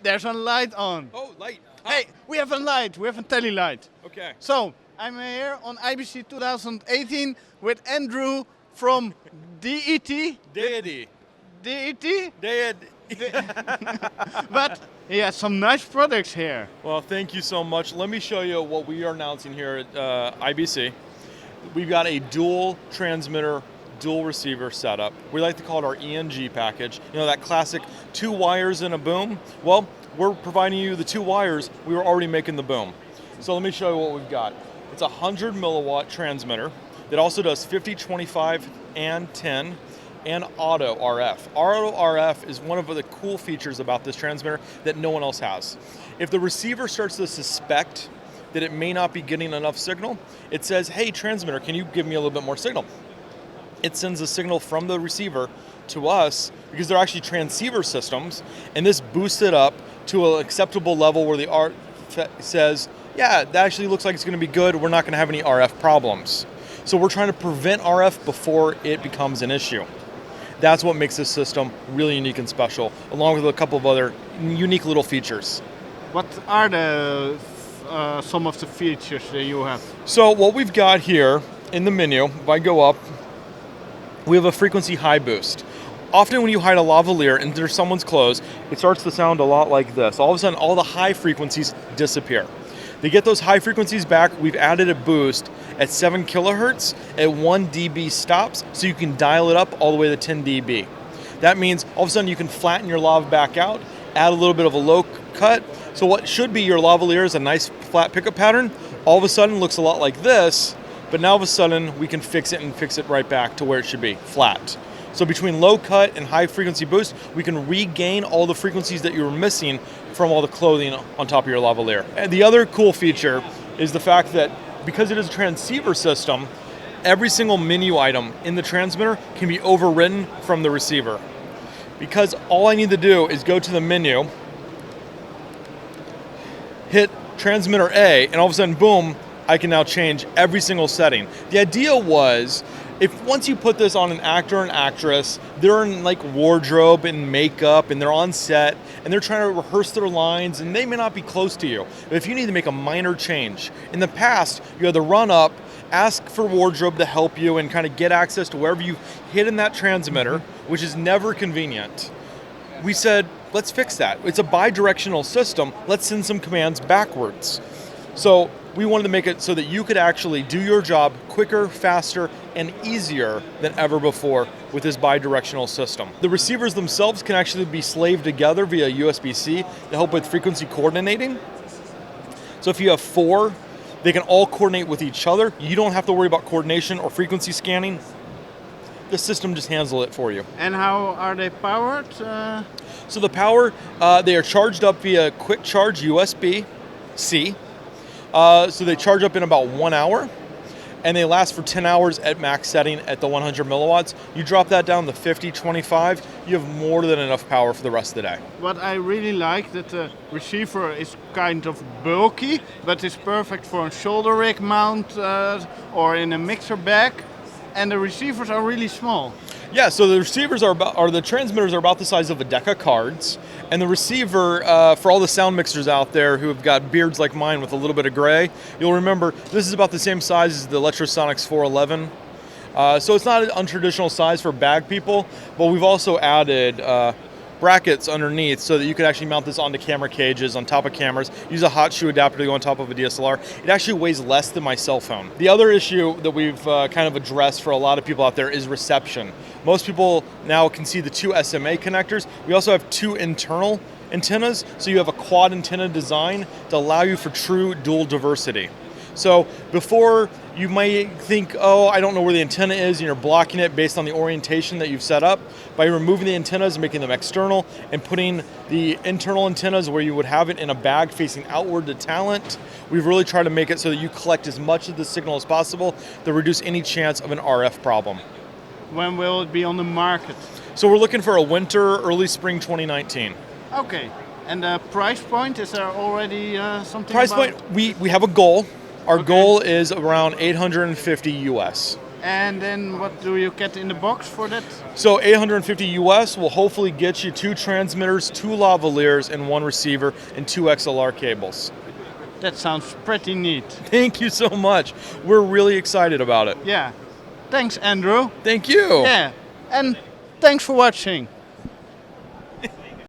there's a light on. Oh, light. Hey, we have a light. We have a tele light. Okay. So, I'm here on IBC 2018 with Andrew from Deity. Deity. Deity? Deity. But he has some nice products here. Well, thank you so much. Let me show you what we are announcing here at IBC. We've got a dual transmitter, dual receiver setup. We like to call it our ENG package. You know, that classic 2 wires and a boom? Well, we're providing you the 2 wires. We were already making the boom. So let me show you what we've got. It's a 100 milliwatt transmitter that also does 50, 25, and 10, and auto RF. Auto RF is one of the cool features about this transmitter that no one else has. If the receiver starts to suspect that it may not be getting enough signal, it says, hey transmitter, can you give me a little bit more signal? It sends a signal from the receiver to us because they're actually transceiver systems, and this boosts it up to an acceptable level where the RF says, yeah, that actually looks like it's going to be good. We're not going to have any RF problems. So we're trying to prevent RF before it becomes an issue. That's what makes this system really unique and special, along with a couple of other unique little features. What are the some of the features that you have? So what we've got here in the menu, if I go up, we have a frequency high boost. Often when you hide a lavalier into someone's clothes, it starts to sound a lot like this. All of a sudden, all the high frequencies disappear. To get those high frequencies back, we've added a boost at 7 kilohertz at 1 dB stops, so you can dial it up all the way to 10 dB. That means all of a sudden you can flatten your lav back out, add a little bit of a low cut. So what should be your lavalier is a nice flat pickup pattern, all of a sudden looks a lot like this, but now all of a sudden we can fix it and fix it right back to where it should be, flat. So between low cut and high frequency boost, we can regain all the frequencies that you were missing from all the clothing on top of your lavalier. And the other cool feature is the fact that because it is a transceiver system, every single menu item in the transmitter can be overwritten from the receiver. Because all I need to do is go to the menu, hit transmitter A, and all of a sudden, boom, I can now change every single setting. The idea was, if once you put this on an actor and actress, they're in like wardrobe and makeup and they're on set and they're trying to rehearse their lines and they may not be close to you. But if you need to make a minor change, in the past, you had to run up, ask for wardrobe to help you and kind of get access to wherever you hid in that transmitter, which is never convenient. We said, let's fix that. It's a bi-directional system. Let's send some commands backwards. So we wanted to make it so that you could actually do your job quicker, faster, and easier than ever before with this bi-directional system. The receivers themselves can actually be slaved together via USB-C to help with frequency coordinating. So if you have 4, they can all coordinate with each other. You don't have to worry about coordination or frequency scanning. The system just handles it for you. And how are they powered? So the power, they are charged up via quick charge USB-C. So they charge up in about 1 hour, and they last for 10 hours at max setting at the 100 milliwatts. You drop that down to 50, 25, you have more than enough power for the rest of the day. What I really like that the receiver is kind of bulky, but it's perfect for a shoulder rig mount or in a mixer bag, and the receivers are really small. Yeah, so the receivers the transmitters are about the size of a deck of cards, and the receiver, for all the sound mixers out there who have got beards like mine with a little bit of gray, you'll remember this is about the same size as the Electrosonics 411. So it's not an untraditional size for bag people, but we've also added brackets underneath so that you could actually mount this onto camera cages, on top of cameras, use a hot shoe adapter to go on top of a DSLR. It actually weighs less than my cell phone. The other issue that we've kind of addressed for a lot of people out there is reception. Most people now can see the 2 SMA connectors. We also have 2 internal antennas, so you have a quad antenna design to allow you for true dual diversity. So before you might think, oh, I don't know where the antenna is, and you're blocking it based on the orientation that you've set up. By removing the antennas and making them external and putting the internal antennas where you would have it in a bag facing outward to talent, we've really tried to make it so that you collect as much of the signal as possible to reduce any chance of an RF problem. When will it be on the market? So we're looking for a winter, early spring 2019. Okay, and the price point, is there already something Price about point, we have a goal. Our goal is around $850 US. And then what do you get in the box for that? So 850 US will hopefully get you 2 transmitters, 2 lavaliers, and 1 receiver, and 2 XLR cables. That sounds pretty neat. Thank you so much. We're really excited about it. Yeah. Thanks, Andrew. Thank you. Yeah. And thanks for watching.